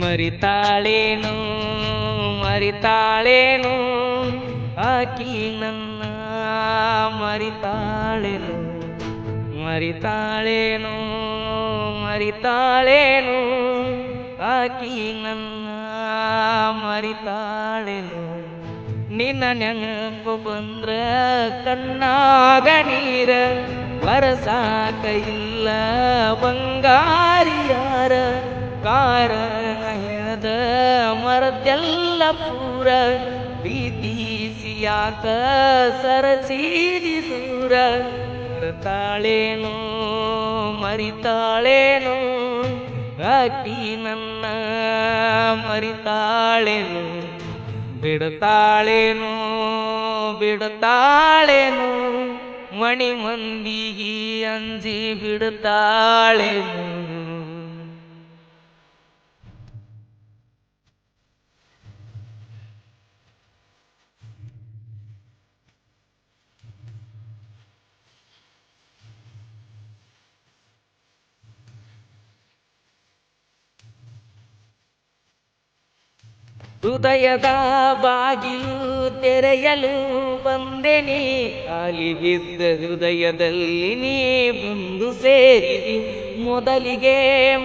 ಮರಿತಾಳೇನು ಮರಿತಾಳೇನು ಆಕಿ ನನ್ನ ಮರಿತಾಳೇನು ಮರಿತಾಳೇನು ಮರಿತಾಳೇನು ಆಕಿ ನನ್ನ ಮರಿತಾಳೇನು ನಿನ್ನ ನೆನಪು ಬಂದ್ರ ಕಣ್ಣಾಗ ನೀರ ಬರಸಾಕ ಇಲ್ಲ ಬಂಗಾರಿಯಾರ ಕಾರಣದ ಮರದೆಲ್ಲ ಪೂರ ಪ್ರೀತಿಸಿ ಯಾಕ ಸರಸೀದಿ ದೂರ ಮರಿತಾಳೇನು ಮರಿತಾಳೇನು ಆಕಿ ನನ್ನ ಮರಿತಾಳೇನು ಬಿಡುತ್ತಾಳೇನು ಬಿಡುತ್ತಾಳೇನು ಮಣಿ ಮಂದಿಗೆ ಅಂಜಿ ಬಿಡುತ್ತಾಳೇನು. ಹೃದಯದ ಬಾಗಿಲು ತೆರೆಯಲು ಬಂದೆನಿ ಖಾಲಿ ಬಿದ್ದ ಹೃದಯದಲ್ಲಿ ನೀ ಬಂದು ಸೇರಿದಿ ಮೊದಲಿಗೆ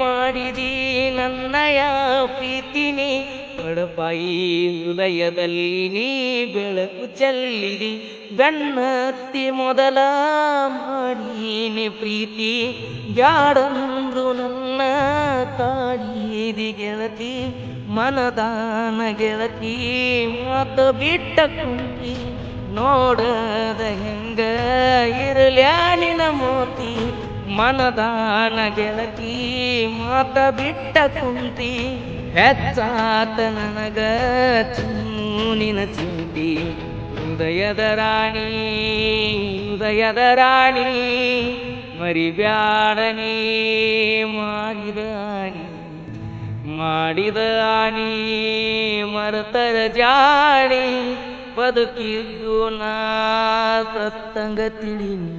ಮಾಡಿದಿ ನನ್ನಯ ಪ್ರೀತಿನಿ ಬಡಪಾಯಿ ಹೃದಯದಲ್ಲಿ ನೀ ಬೆಳಕು ಚೆಲ್ಲಿದಿ ಬೆನ್ನತ್ತಿ ಮೊದಲ ಮಾಡೀನಿ ಪ್ರೀತಿ ಬ್ಯಾಡಂದ್ರು ನನ್ನ ಕಾಡಿದಿ ಗೆಳತಿ ಮನದಾನ ಗೆಳತಿ ಮಾತು ಬಿಟ್ಟ ಕುಂತಿ ನೋಡದ ಹೆಂಗ ಇರಲ್ಯಾನಿನ ಮೋತಿ ಮನದಾನ ಗೆಳತಿ ಮಾತ ಬಿಟ್ಟ ಕುಂತಿ ಹೆಚ್ಚಾತ ನನಗ ಚೂನಿನ ಚಿಂತಿ ಹೃದಯದ ರಾಣಿ ಹೃದಯದ ರಾಣಿ ಮರಿಬ್ಯಾಡನಿ ಮಾಡಿದ ಆನಿ ಮಾಡಿದ ಆನಿ ಮರತರ ಜಾಣಿ ಬದುಕಿದ್ದು ನಾ ಸತ್ತಂಗ ತಿಳಿನಿ.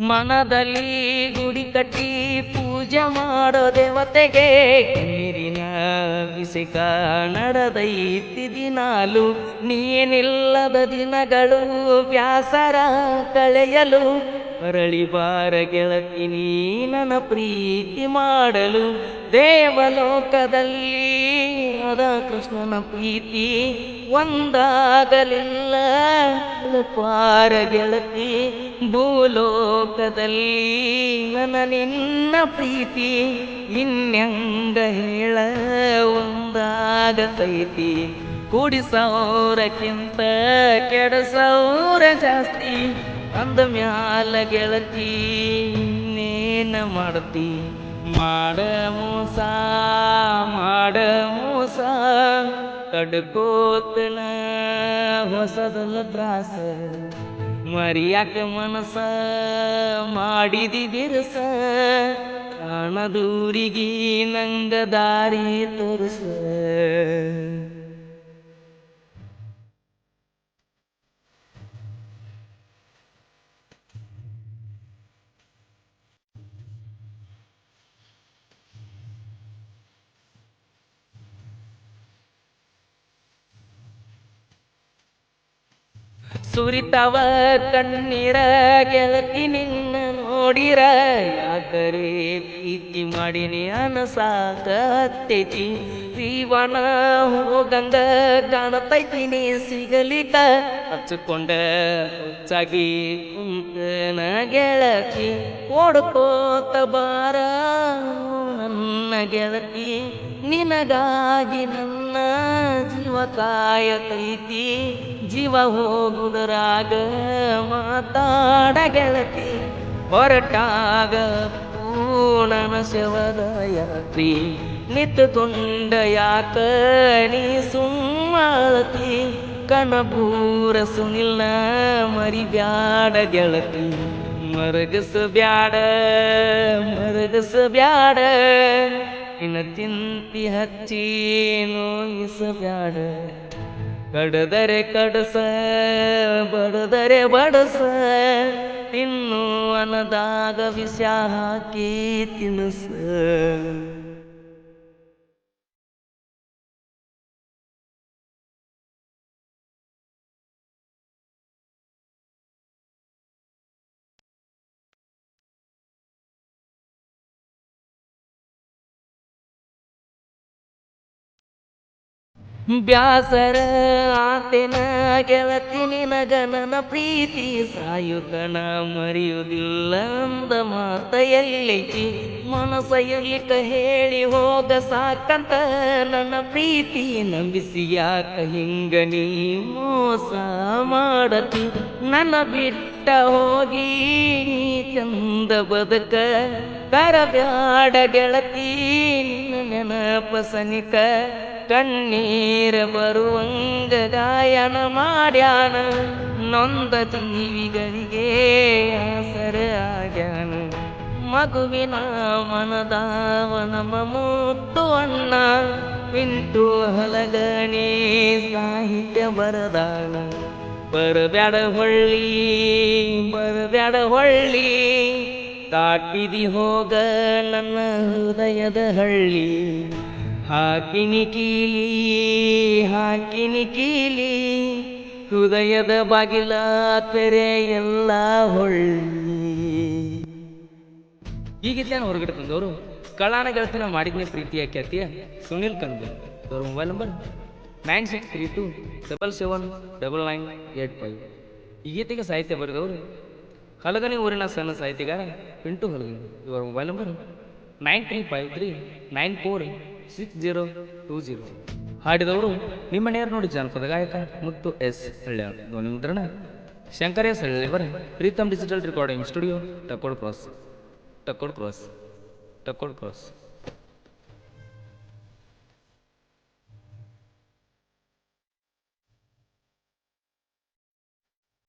ಮನದಲ್ಲಿ ಗುಡಿ ಕಟ್ಟಿ ಪೂಜೆ ಮಾಡೋ ದೇವತೆಗೆ ನೀರಿನ ಅಭಿಷೇಕ ನಡೆದೈತಿ ದಿನಾಲು ನೀನಿಲ್ಲದ ದಿನಗಳು ಬ್ಯಾಸರ ಕಳೆಯಲು ಮರಳಿ ಬಾರ ಗೆಳತಿ ನೀ ನನ್ನ ಪ್ರೀತಿ ಮಾಡಲು ದೇವಲೋಕದಲ್ಲಿ ಅದ ಕೃಷ್ಣನ ಪ್ರೀತಿ ಒಂದಾಗಲಿಲ್ಲ ಪಾರ ಗೆಳತಿ ಭೂಲೋಕದಲ್ಲಿ ನನ್ನ ನಿನ್ನ ಪ್ರೀತಿ ಇನ್ನೆಂಗ ಹೇಳ ಒಂದಾಗತೈತಿ ಕೂಡಿಸೋರಕ್ಕಿಂತ ಕೆಡಸೋರ ಜಾಸ್ತಿ ಅಂದ ಮ್ಯಾಲ ಗೆಳತಿ ಇನ್ನೇನ ಮಾಡ್ತಿ ಮಾಡ ಮೋಸ ಮಾಡ ಮೋಸ ತಡ್ಕೋತನ ಹೊಸದಲ್ಲ ತ್ರಾಸ ಮರಿಯಾಕ ಮನಸ ಮಾಡಿದಿ ಬಿರುಸ ಕಾಣದೂರಿಗಿ ನಂಗ ದಾರಿ ತೋರಿಸ. ಸುರಿತವ ಕಣ್ಣೀರ ಗೆಳತಿ ನಿನ್ನ ನೋಡಿರ ಯಾಕರೆ ಪ್ರೀತಿ ಮಾಡಿನಿ ಅನಸಾಕತ್ತೈತಿ ಜೀವನ ಹೋಗಂಗ ಕಾಣತೈತಿನಿ ಸಿಗಲಿಕ ಹಚ್ಚಿಕೊಂಡ ಹುಚ್ಚಾಗಿ ಕುಂತನ ಗೆಳತಿ ಓಡ್ಕೋತ ಬಾರ ನನ್ನ ಗೆಳತಿ ನಿನಗಾಗಿ ನನ್ನ ಜೀವ ಕಾಯತೈತಿ ಜೀವ ಹೋಗುದರಾಗ ಮಾತಾಡ ಗೆಳತಿ ಹೊರಟಾಗ ಪೂರ್ಣನ ಶವದ ಯಾತ್ರಿ ನಿತ್ತುಕೊಂಡ ಯಾಕ ನೀ ಸುಮ್ಮಳತಿ ಕಣಬೂರ ಸುನಿಲ್ನ ಮರಿಬ್ಯಾಡ ಗೆಳತಿ ಮರಗಸಬ್ಯಾಡ ಮರಗಸಬ್ಯಾಡ ಇನ್ನ ಚಿಂತಿ ಹಚ್ಚಿ ನೋಯಿಸಬ್ಯಾಡ ಕಡದರೆ ಕಡಸ ಬಡದರೆ ಬಡಸ ಇನ್ನು ಅನ್ನದಾಗ ವಿಷ ಹಾಕಿ ತಿನಸ ಬ್ಯಾಸರ ಆತೆನ ಗೆಳತಿ ನಿನಗ ನನ್ನ ಪ್ರೀತಿ ಸಾಯುಗಣ ಮರೆಯುವುದಿಲ್ಲ ಅಂದ ಮಾತ ಎಲ್ಲೈತಿ ಮನಸ ಎಲ್ಲಿಕ ಹೇಳಿ ಹೋಗ ಸಾಕಂತ ನನ್ನ ಪ್ರೀತಿ ನಂಬಿಸಿ ಯಾಕ ಹಿಂಗ ನೀ ಮೋಸ ಮಾಡತಿ ನನ್ನ ಬಿಟ್ಟ ಹೋಗಿ ನೀ ಚಂದ ಬದುಕ ಕರಬ್ಯಾಡ ಗೆಳತಿ ನಿನ್ನ ನೆನಪ ಸನಿಕ ಕಣ್ಣೀರ ಬರುವಂಗ ಗಾಯನ ಮಾಡ್ಯಾನ ನೊಂದ ಜೀವಿಗಳಿಗೆ ಆಸರ ಆಗ್ಯಾನ ಮಗುವಿನ ಮನದಾವ ನಮ್ಮ ಮುತ್ತು ಅಣ್ಣ ಪಿಂಟು ಹಲಗಣಿ ಸಾಹಿತ್ಯ ಬರದಾನ ಬರಬ್ಯಾಡ ಹೊಳ್ಳಿ ತಾಕಿದಿ ಹೋಗ ನನ್ನ ಹೃದಯದ ಹಳ್ಳಿ ಹಾಕಿನಿ ಕೀಲಿ ಹೃದಯದ ಬಾಗಿಲ ತೆರೆ ಎಲ್ಲ ಹೊಳ್ಳಿ. ಈ ಗೀತೆಯನ್ನು ಹೊರಗಡೆ ತಂದವರು ಕಳ್ಳಾನ ಗೆಳತಿನ ಮಾಡಿದ್ನೇ ಪ್ರೀತಿಯ ಖ್ಯಾತಿಯ ಸುನಿಲ್ ಕಂದು ಅವರ ಮೊಬೈಲ್ ನಂಬರ್ 9632779985. ಈ ಗೀತೆಗೆ ಸಾಹಿತ್ಯ ಬರೆದವರು ಹಲಗಣಿ ಊರಿನ ಸಣ್ಣ ಸಾಹಿತ್ಯಗಾರ ಪಿಂಟು ಹಲಗಣಿ. ಇವರ ಮೊಬೈಲ್ ನಂಬರ್ 9353946020. ಹಾಡಿದವರು ನಿಮ್ಮ ನೇರ ನೋಡಿ ಜಾನಪದ ಗಾಯಕ ಮುತ್ತು ಎಸ್ ಹಳ್ಳ್ಯಾಳ. ಧ್ವನಿ ಮುದ್ರಣ ಶಂಕರ ಎಸ್ ಹಳ್ಳಿಯವರ Preetam digital recording studio Takkod cross.